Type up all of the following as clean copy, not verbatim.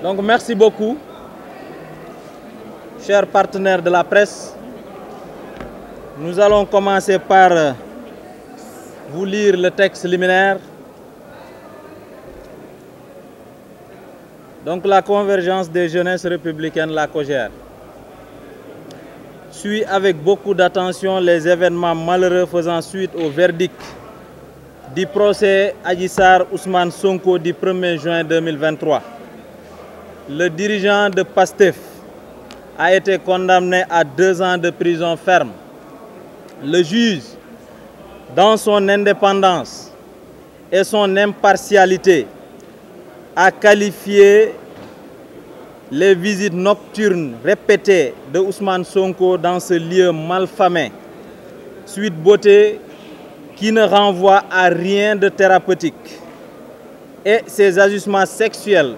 Donc merci beaucoup, chers partenaires de la presse. Nous allons commencer par vous lire le texte liminaire. Donc la convergence des jeunesses républicaines, la COJER, suit avec beaucoup d'attention les événements malheureux faisant suite au verdict du procès Adji Sarr Ousmane Sonko du 1er juin 2023. Le dirigeant de PASTEF a été condamné à 2 ans de prison ferme. Le juge, dans son indépendance et son impartialité, a qualifié les visites nocturnes répétées de Ousmane Sonko dans ce lieu malfamé, Sweet Beauté, qui ne renvoie à rien de thérapeutique, et ses agissements sexuels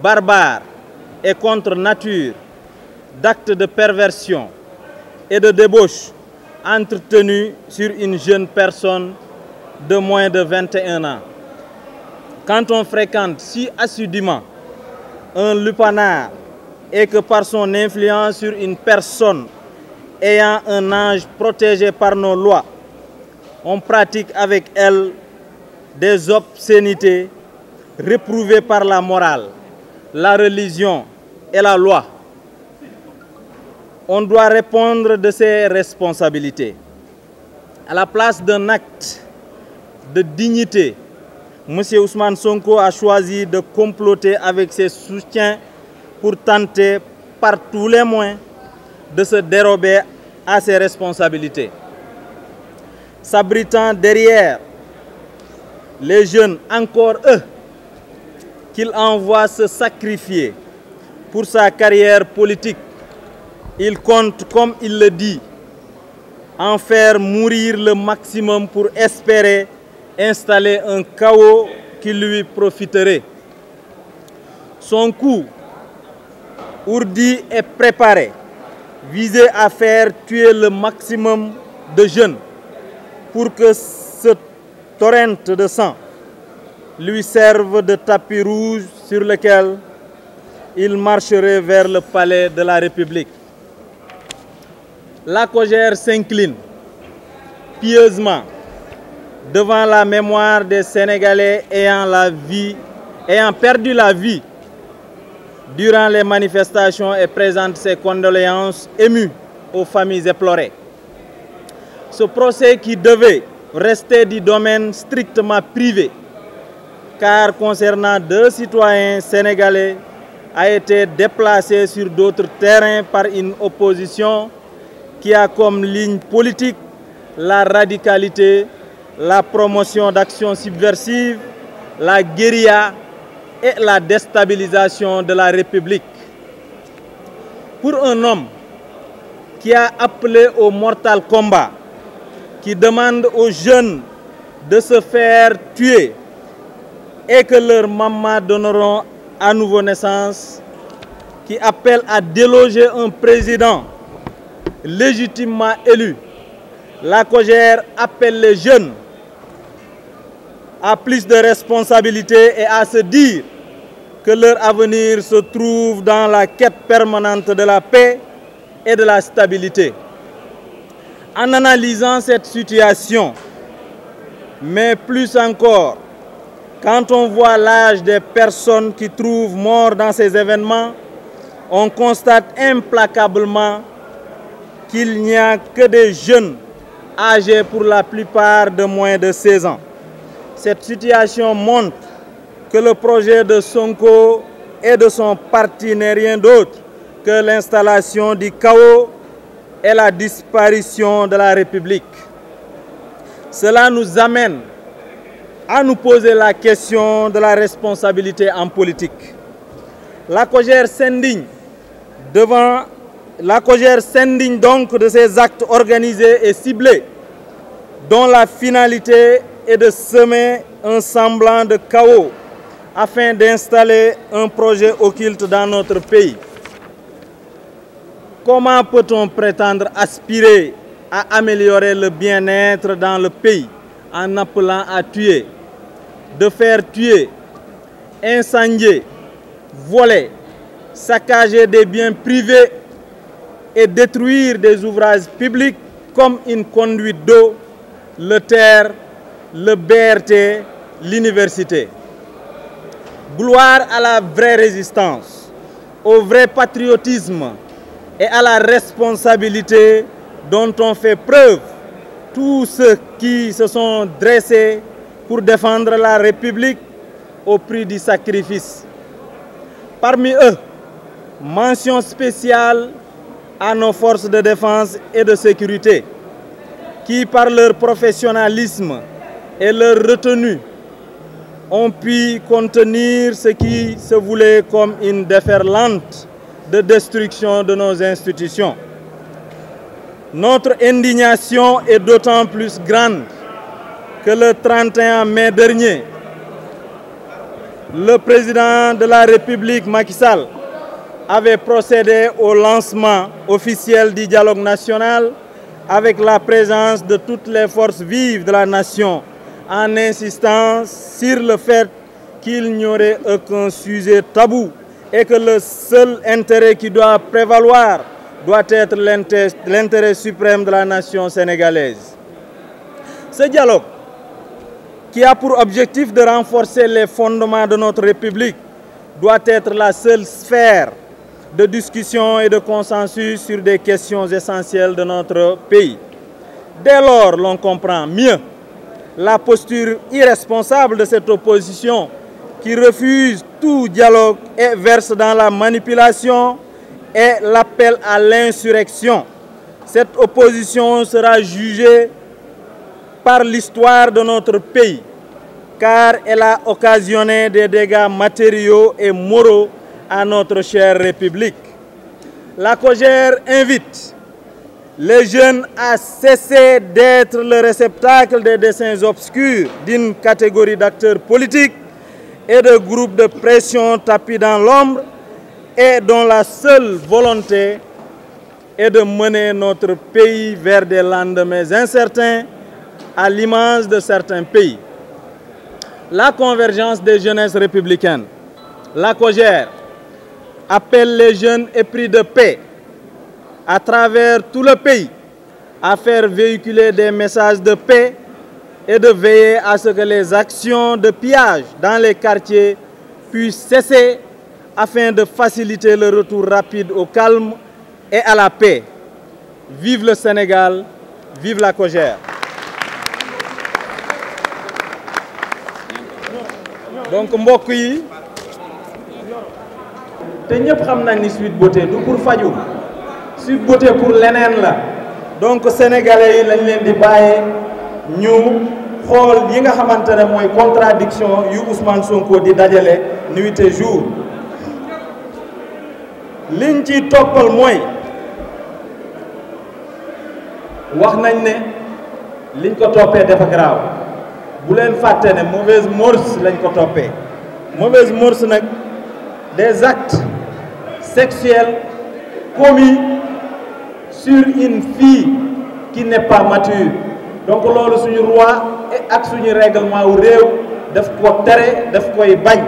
barbares et contre nature, d'actes de perversion et de débauche entretenus sur une jeune personne de moins de 21 ans. Quand on fréquente si assidûment un lupanar et que par son influence sur une personne ayant un âge protégé par nos lois, on pratique avec elle des obscénités réprouvées par la morale, la religion et la loi, on doit répondre de ses responsabilités. À la place d'un acte de dignité, M. Ousmane Sonko a choisi de comploter avec ses soutiens pour tenter par tous les moyens de se dérober à ses responsabilités. S'abritant derrière les jeunes, encore eux, qu'il envoie se sacrifier pour sa carrière politique, il compte, comme il le dit, en faire mourir le maximum pour espérer installer un chaos qui lui profiterait. Son coup, ourdi et préparé, visait à faire tuer le maximum de jeunes pour que ce torrent de sang lui serve de tapis rouge sur lequel il marcherait vers le palais de la République. La COJER s'incline pieusement devant la mémoire des Sénégalais ayant perdu la vie durant les manifestations et présente ses condoléances émues aux familles éplorées. Ce procès qui devait rester du domaine strictement privé, car concernant 2 citoyens sénégalais, a été déplacé sur d'autres terrains par une opposition qui a comme ligne politique la radicalité, la promotion d'actions subversives, la guérilla et la déstabilisation de la République. Pour un homme qui a appelé au mortal combat, qui demande aux jeunes de se faire tuer et que leurs mamans donneront à nouveau naissance, qui appelle à déloger un président légitimement élu, la COJER appelle les jeunes à plus de responsabilités et à se dire que leur avenir se trouve dans la quête permanente de la paix et de la stabilité. En analysant cette situation, mais plus encore, quand on voit l'âge des personnes qui trouvent mort dans ces événements, on constate implacablement qu'il n'y a que des jeunes âgés pour la plupart de moins de 16 ans. Cette situation montre que le projet de Sonko et de son parti n'est rien d'autre que l'installation du chaos et la disparition de la République. Cela nous amène à nous poser la question de la responsabilité en politique. La COJER s'indigne donc de ces actes organisés et ciblés dont la finalité est de semer un semblant de chaos afin d'installer un projet occulte dans notre pays. Comment peut-on prétendre aspirer à améliorer le bien-être dans le pays en appelant à tuer, de faire tuer, incendier, voler, saccager des biens privés et détruire des ouvrages publics comme une conduite d'eau, le TER, le BRT, l'université. Gloire à la vraie résistance, au vrai patriotisme et à la responsabilité dont ont fait preuve tous ceux qui se sont dressés pour défendre la République au prix du sacrifice. Parmi eux, mention spéciale à nos forces de défense et de sécurité qui, par leur professionnalisme et leur retenue, ont pu contenir ce qui se voulait comme une déferlante de destruction de nos institutions. Notre indignation est d'autant plus grande que le 31 mai dernier, le président de la République, Macky Sall, avait procédé au lancement officiel du dialogue national avec la présence de toutes les forces vives de la nation, en insistant sur le fait qu'il n'y aurait aucun sujet tabou et que le seul intérêt qui doit prévaloir doit être l'intérêt suprême de la nation sénégalaise. Ce dialogue, qui a pour objectif de renforcer les fondements de notre République, doit être la seule sphère de discussion et de consensus sur des questions essentielles de notre pays. Dès lors, l'on comprend mieux la posture irresponsable de cette opposition qui refuse tout dialogue et verse dans la manipulation et l'appel à l'insurrection. Cette opposition sera jugée par l'histoire de notre pays, car elle a occasionné des dégâts matériaux et moraux à notre chère République. La COJER invite les jeunes à cesser d'être le réceptacle des desseins obscurs d'une catégorie d'acteurs politiques et de groupes de pression tapis dans l'ombre et dont la seule volonté est de mener notre pays vers des lendemains incertains à l'image de certains pays. La convergence des jeunesses républicaines, la COJER, appelle les jeunes épris de paix à travers tout le pays à faire véhiculer des messages de paix et de veiller à ce que les actions de pillage dans les quartiers puissent cesser afin de faciliter le retour rapide au calme et à la paix. Vive le Sénégal, vive la COJER. Donc mbokk yi te ñëpp xam nañ ni Sweet Beauté du pour faju, Sweet Beauté pour leneen la. Donc sénégalais yi lañ leen di bàyyee ñu xool yi nga xamante ne mooy contradiction yu Ousmane Sonko di dajale nuit et jour. Liñ ci toppal mooy wax nañ ne liñ ko toppee dafa grave. Bu leen fàtte ne mauvaise mœurs lañ ko toppee. Mauvaise mœurs nag des actes sexuels commis sur une fille qui n'est pas mature. Donc loolu suñu loi ak suñu règlement wu réew daf ko tere daf koy bañ.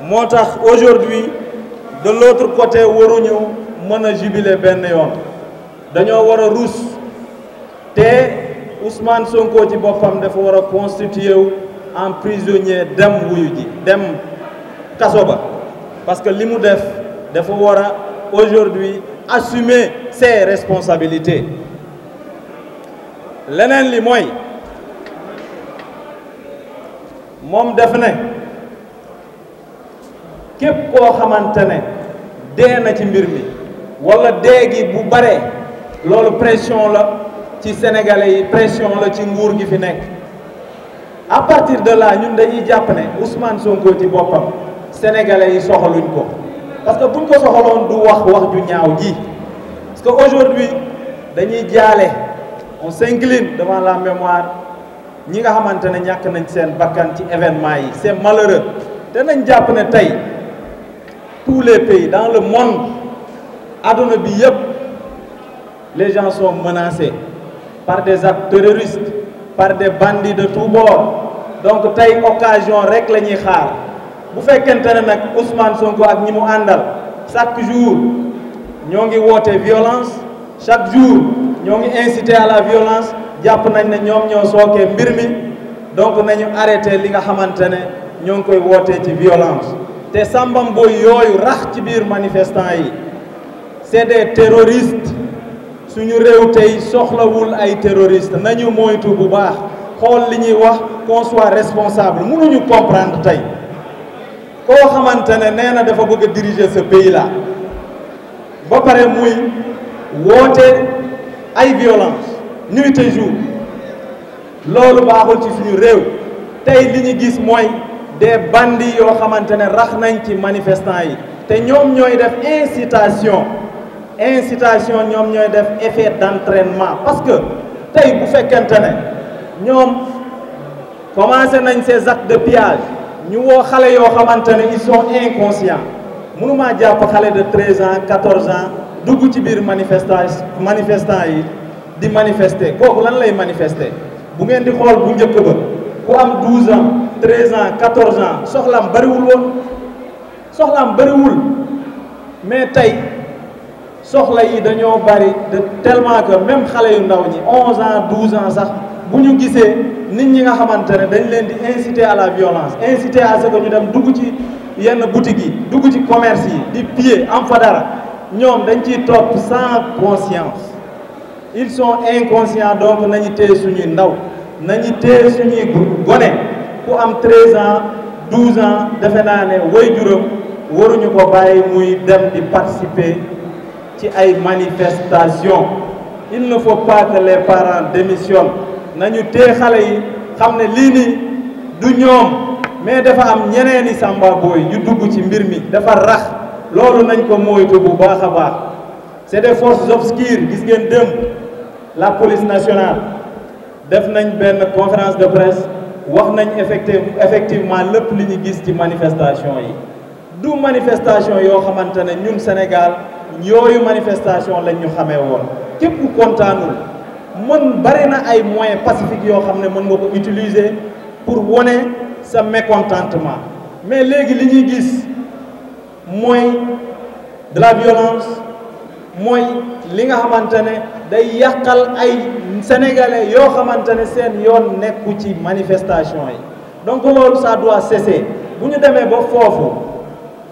Moo tax aujourd'hui de l'autre côté waruñu mën a jubiler benn yoon. Dañoo war a ruus te Ousmane Sonko ci boppam dafa war a constituer wu en prisonnier dem wuyu ji dem kaso ba parce que li mu def dafa war a aujourd'hui assumer ses responsabilités. Leneen li mooy moom def ne képp koo xamante ne dee na ci mbir mi wala dee gi bu bare loolu pression la ci sénégalais yi, pression la ci nguur gi fi nekk. À partir de là ñun dañuy jàpp ne Ousmane Sonko ci boppam sénégalais yi soxaluñ ko parce que buñ ko soxaloon du wax ju ñaaw ji. Parce que aujourd'hui dañuy jaale, on s'incline devant la mémoire ñi nga xamante ne ñàkk nañ seen bakkan ci événement yi. C'est malheureux te nañ jàpp ne tey tous les pays dans le monde adduna bi yépp les gens sont menacés par des actes terroristes, par des bandits de tous bords. Donc tey occasion rek la ñuy xaar bu fekkente ne nag Ousmane Sonko ak ñi mu àndal chaque jour ñoo ngi woote violence chaque jour ñoo ngi inciter à la violence jàpp nañ ne ñoom ñoo sookee mbir mi donc nañu arrêté li nga xamante ne ñoo ngi koy wootee ci violence te sàmbam booy yooyu rax ci biir manifestants yi c'est des terroristes suñu réew tey soxlawul ay terroristes nañu moytu bu baax xool li ñuy wax qu'on soit responsable mënuñu comprendre tey koo xamante ne nee na dafa bëgg a diriger ce pays là ba pare muy woote ay violence nuit et jour loolu baaxul ci suñu réew tey li ñu gis mooy des bandits yoo xamante ne rax nañ ci manifestants yi te ñoom ñooy def incitation ñoom ñooy def effet d'entraînement parce que tey bu fekkente ne ñoom commencé nañ ces actes de pillage ñu woo xale yoo xamante ne ils sont inconscients mënumaa jàpp xale de 13 ans 14 ans dugg ci biir manifestants yi di manifester kooku lan lay manifester bu ngeen di xool bu njëkk ba ku am 12 ans 13 ans 14 ans soxlaam bariwul mais tey soxla yi dañoo bari de tellement que même xale yu ndaw ñi 11 ans 12 ans sax bu ñu gisee nit ñi nga xamante ne dañ leen di inciter à la violence inciter à ce que ñu dem dugg ci yenn boutiques yi dugg ci commerce yi di piller am fa dara ñoom dañ ciy topp sans conscience ils sont inconscients donc nañu téye suñuy ndaw nañu téye suñuy gone ku am 13 ans 12 ans defe naa ne waajuram waruñu ko bàyyi muy dem di participer ci ay manifestations il ne faut pas que les parents démissionnent nañu téye xale yi xam ne lii nii du ñoom mais dafa am ñeneeni samba booy yu dugg ci mbir mi dafa rax loolu nañ ko moytu bu baax a baax c'est des forces obscures gis ngeen démb la police nationale def nañ benn conférence de presse wax nañ effectivement lépp li ñu gis ci manifestation yi du manifestation yoo xamante ne ñun Sénégal yooyu manifestation lañ ñu xamee woon képp ku kontaanul bari na ay moyens pacifiques yoo xam ne mën nga ko utiliser pour wone sa mécontentement mais léegi li ñuy gis mooy de la violence mooy li nga xamante ne day yàqal ay sénégalais yoo xamante ne seen yoon nekku ci manifestation yi donc loolu ça doit cesser bu ñu demee ba foofu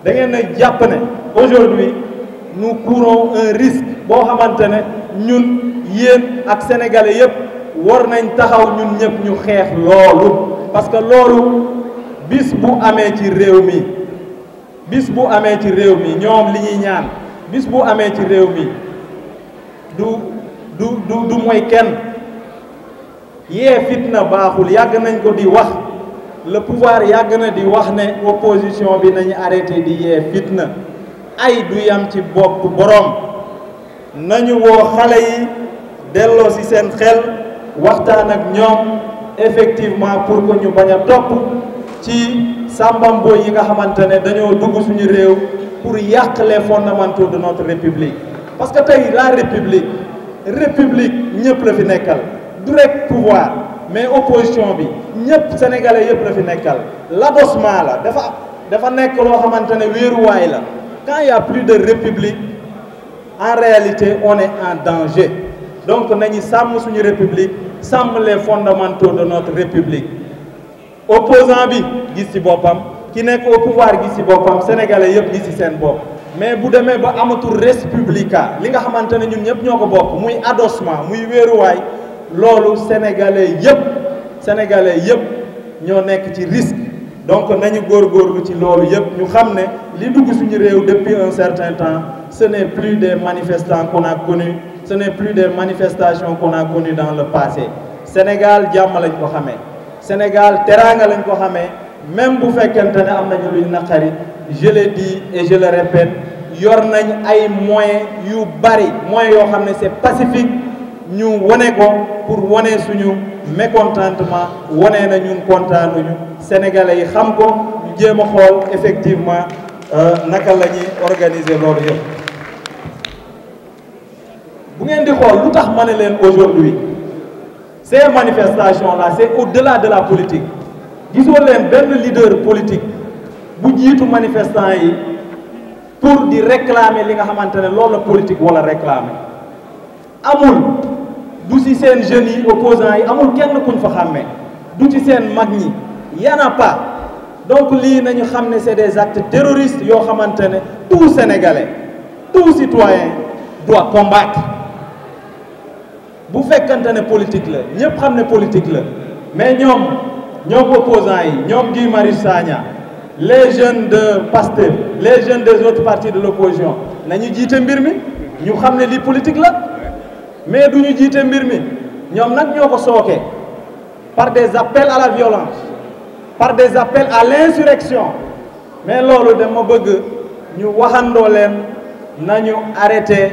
da ngeen a jàpp ne aujourd'hui nous courons un risque boo xamante ne ñun yéen ak sénégalais yépp war nañ taxaw ñun ñëpp ñu xeex loolu parce que loolu bis bu amee ci réew mi ñoom li ñuy ñaan bis bu amee ci réew mi du mooy kenn yee fitna baaxul yàgg nañ ko di wax le pouvoir yàgg na di wax ne opposition bi nañu arrêté di yee fitna ay du yam ci bopp boroom nañu woo xale yi delloo ci seen xel waxtaan ak ñoom effectivement pour que ñu bañ a topp ci sàmbambo yi nga xamante ne dañoo dugg suñu réew pour yàq les fondamentaux de notre république parce que tey la république ñëpp la fi nekkal du rek pouvoir mais opposition bi ñëpp sénégalais yëpp la fi nekkal l'adossement la dafa nekk loo xamante ne wéeruwaay la quand il y a plus de république en réalité on est en danger donc nañu sàmm suñu république sàmm les fondamentaux de notre république opposant bi gis ci boppam ki nekk au pouvoir gis ci boppam sénégalais yëpp gis ci seen bopp mais bu demee ba amatul res publica li nga xamante ne ñun ñëpp ñoo ko bokk muy adossement muy wéeruwaay loolu sénégalais yëpp ñoo nekk ci risque donc nañu góorgóorlu ci loolu yëpp ñu xam ne li dugg suñu réew depuis un certain temps ce n'est plus des manifestants qu'on a connus ce n'est plus des manifestations qu'on a connues dans le passé Sénégal jàmm lañ ko xamee Sénégal teraanga lañ ko xamee même bu fekkente ne am nañu luñ naqari je le dis et je le répète yor nañ ay moyens yu bari moyens yoo xam ne c'est pacifique ñu wone ko pour wone suñu mécontentement wone na ñun kontaanuñu sénégalais yi xam ko ñu jéem a xool effectivement naka la ñuy organiser loolu yëpp bu ngeen di xool lu tax ma ne leen aujourd'hui ces manifestations là c'est au-delà de la politique gisoo leen benn leader politique bu jiitu manifestants yi pour di réclamer li nga xamante ne loolu la politique wala réclamer amul du ci seen jeunes yi opposants yi amul kenn kuñ fa xàmmee du ci seen mag ñi y en a pas donc lii nañu xam ne c'est des actes terroristes yoo xamante ne tout Sénégalais tout citoyen doit combattre bu fekkante ne politique la ñëpp xam ne politique la mais ñoom opposants yi ñoom Guy Marius Sagna les jeunes de Pastef les jeunes des autres partis de l'opposition nañu jiite mbir mi ñu xam ne lii politique la mais du ñu jiite mbir mi ñoom nag ñoo ko sooke par des appels à la violence par des appels à l'insurrection mais loolu dama bëgg ñu waxandoo leen nañu arrêté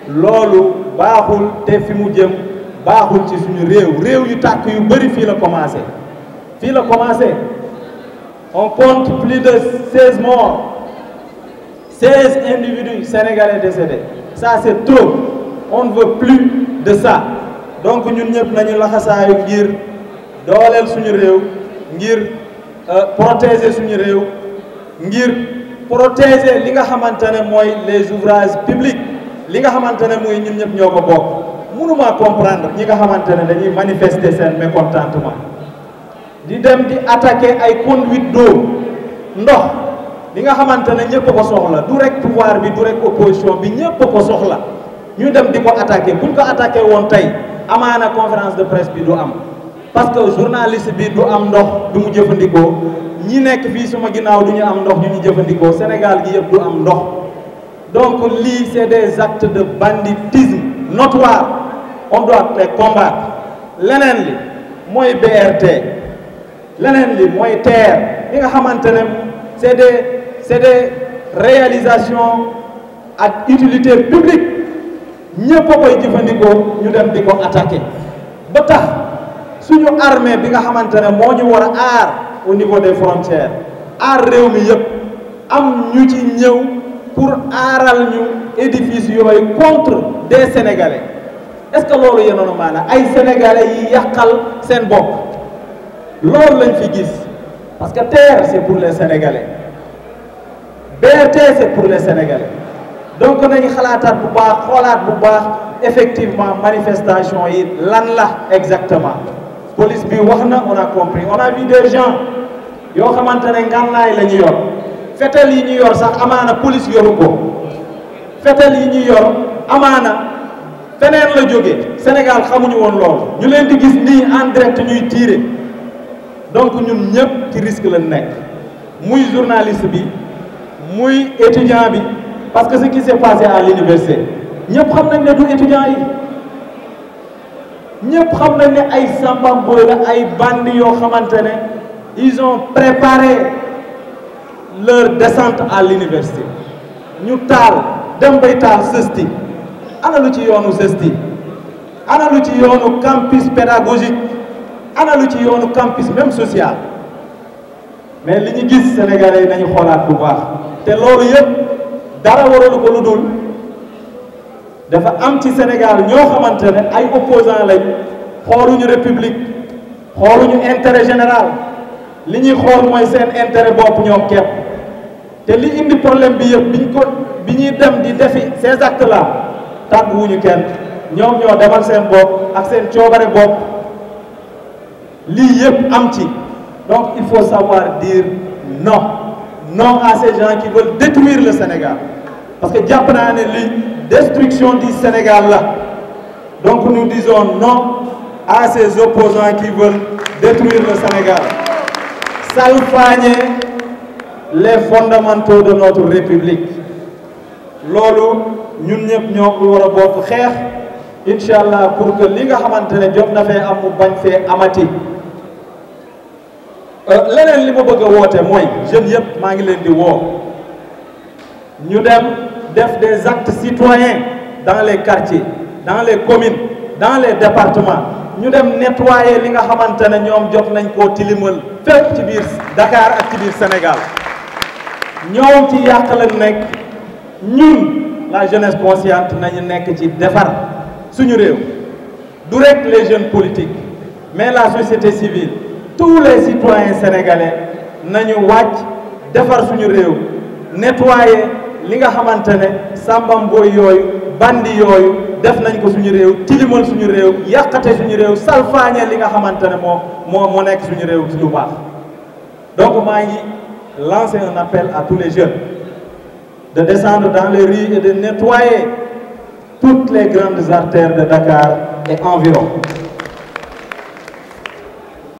loolu baaxul te fi mu jëm baaxul ci suñu réew yu tàkk yu bëri fii la commencé on compte plus de 16 morts 16 individus sénégalais décédés ça c'est trop on ne veut plus de ça donc ñun ñëpp nañu laxasaayu ngir dooleel suñu réew ngir protéger suñu réew ngir protéger li nga xamante ne mooy les ouvrages publics li nga xamante ne mooy ñun ñëpp ñoo ko bokk mënuma comprendre ñi nga xamante ne dañuy manifester seen mécontentement di dem di attaquer ay conduite d'eau ndox li nga xamante ne ñëpp ko soxla du rek pouvoir bi du rek opposition bi ñëpp ko soxla ñu dem di ko attaquer buñ ko attaquer woon tey amaana conférence de presse bi du am parce que journaliste bi du am ndox du mu jëfandikoo ñi nekk fii suma ginnaaw du ñu am ndox ñu jëfandikoo Sénégal gi yëpp du am ndox donc lii c'est des actes de banditisme notoire on doit les combattre leneen li mooy BRT leneen li mooy TER li nga xamante ne c'est des réalisations ak utilité publique ñëpp a koy jëfandikoo ñu dem di ko attaquer ba tax suñu armée bi nga xamante ne moo ñu war a aar au niveau des frontières aar réew mi yëpp am ñu ci ñëw pour aaral ñu édifice yooyu contre des Sénégalais est-ce que loolu yenoonu maanaam ay Sénégalais yi yàqal seen bopp loolu lañ fi gis parce que TER c'est pour les Sénégalais BRT c'est pour les Sénégalais donc nañu xalaataat bu baax xoolaat bu baax effectivement manifestation yi lan la exactement police bi wax na on a compris on a vu des gens yoo xamante ne ngànnaay la ñu yor fetel yi ñu yor sax amaana police yoru ko fetel yi ñu yor amaana feneen la jógee Sénégal xamuñu woon loolu ñu leen di gis nii en direct ñuy tirer donc ñun ñëpp ci risque la nekk muy journaliste bi muy étudiant bi parce que ce qui s'est passé à l'université ñëpp xam nañ ne du étudiant yi ñëpp xam nañ ne ay sambamboy la ay bandi yoo xamante ne ils ont préparé leur descente à l'université ñu taal dem bay taal CESTI ana lu ci yoonu CESTI ana lu ci yoonu campus pédagogique ana lu ci yoonu campus même social mais li ñu gis Sénégalais yi nañu xoolaat bu baax te loolu yëpp dara waralu ko lu dul dafa am ci Sénégal ñoo xamante ne ay opposants lañ xooluñu république xooluñu intérêt général li ñuy xool mooy seen intérêt bopp ñoom képp te li indi problème bi yëpp bi ñuy dem di defi ces actes là tàgguwuñu kenn ñoom ñoo defal seen bopp ak seen coobare bopp lii yëpp am ci donc il faut savoir dire non à ces gens qui veulent détruire le Sénégal parce que jàpp naa ne lii destruction du Sénégal là donc nous disons non à ces opposants qui veulent détruire le Sénégal salfaañe les fondamentaux de notre République loolu ñun ñëpp ñoo ko war a bokk xeex incha allah pour que li nga xamante ne jot na fee am mu bañ fee amati leneen li ma bëgg a woote mooy jeunes yëpp maa ngi leen di woo ñu dem def des actes citoyens dans les quartiers dans les communes dans les départements ñu dem nettoyer li nga xamante ne ñoom jot nañ koo tilimal fépp ci biir Dakar ak ci biir Sénégal ñoom ci yàq lañ nekk ñun la jeunesse consciente nañu nekk ci defar suñu réew du rek les jeunes politiques mais la société civile tous les citoyens sénégalais nañu wàcc defar suñu réew nettoyer li nga xamante ne sàmbam booy yooyu bandi yooyu def nañ ko suñu réew tilimal suñu réew yàqate suñu réew salfaañe li nga xamante ne moo nekk suñu réew ci lu baax. Donc maa ngi lancer un appel à tous les jeunes de descendre dans les rues et de nettoyer toutes les grandes artères de Dakar et environ.